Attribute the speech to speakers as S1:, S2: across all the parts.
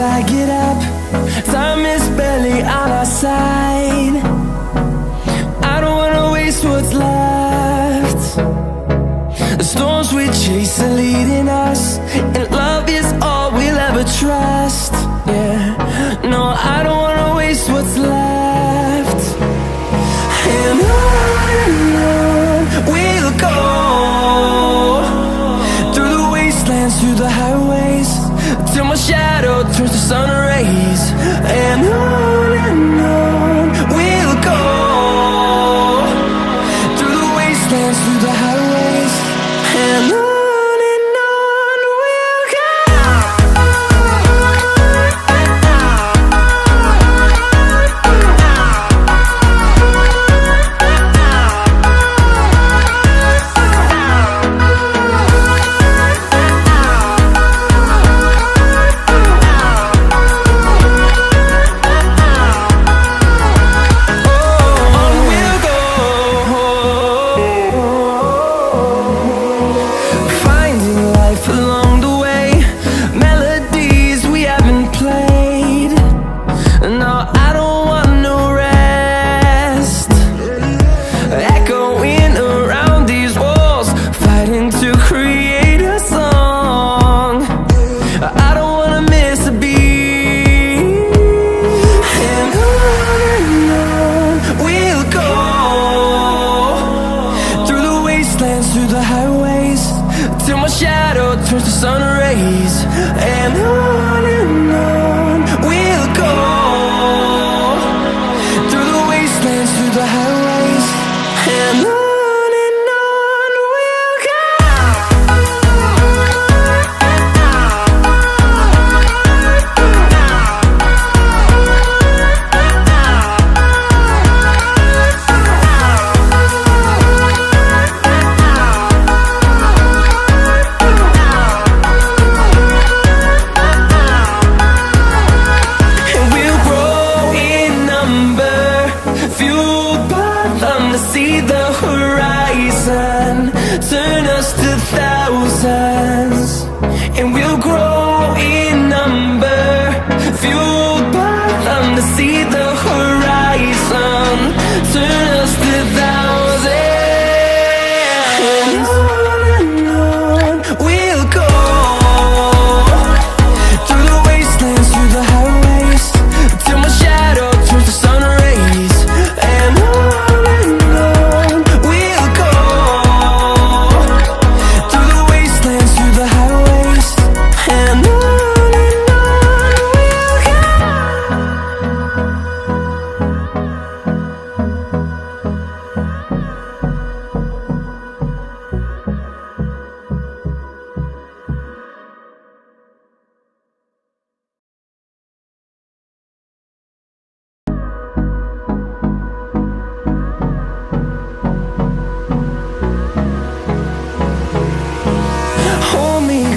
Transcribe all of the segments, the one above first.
S1: I get up. Time is barely on our side. I don't wanna waste what's left. The storms we chase are leading us, and love is all we'll ever trust. Yeah, no, I don't wanna waste what's left. And on we'll go, through the wastelands, through the highways, till my shadow turns to sun rays. And on we'll go, through the wastelands, through the highways, and on we'll go. Through the highways, till my shadow turns to sun rays. And on we'll go, through the wastelands, through the highways, and on we'll go. See the horizon, turn us to thousands, and we'll grow in number, fueled by them. To see the horizon, turn us to thousands, and on we'll go, through the wastelands, through the highways, till my shadow turns to sun rays. And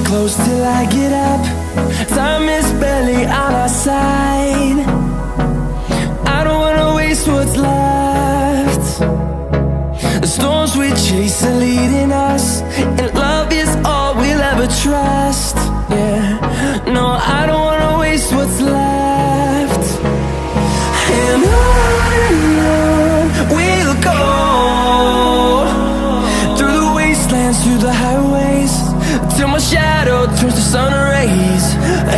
S1: close till I get up. Time is barely on our side. I don't wanna waste what's left. The storms we chase are leading us, and love is all we'll ever trust. Yeah, no, I don't wanna waste what's left. And on we'll go, through the wastelands, through the highways, till my shadow turns to sun rays.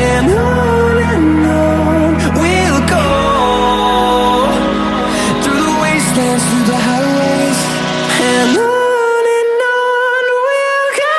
S1: And on we'll go, through the wastelands, through the highways, and on we'll go.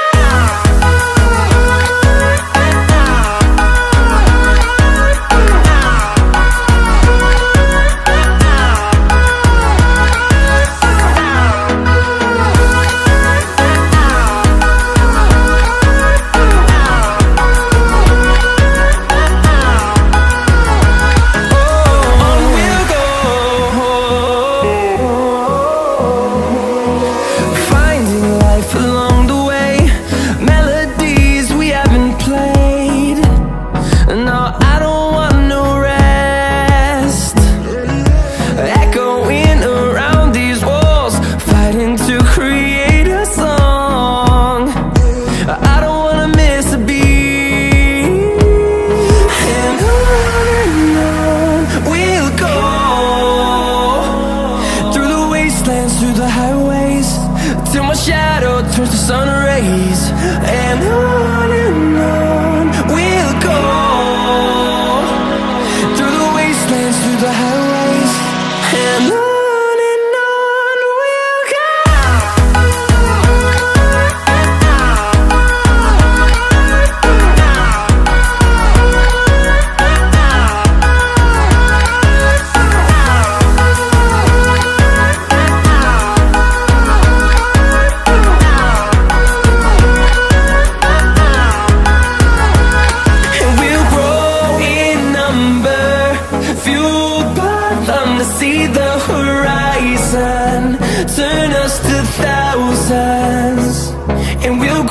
S1: wanna see the horizon, turn us to thousands, and we'll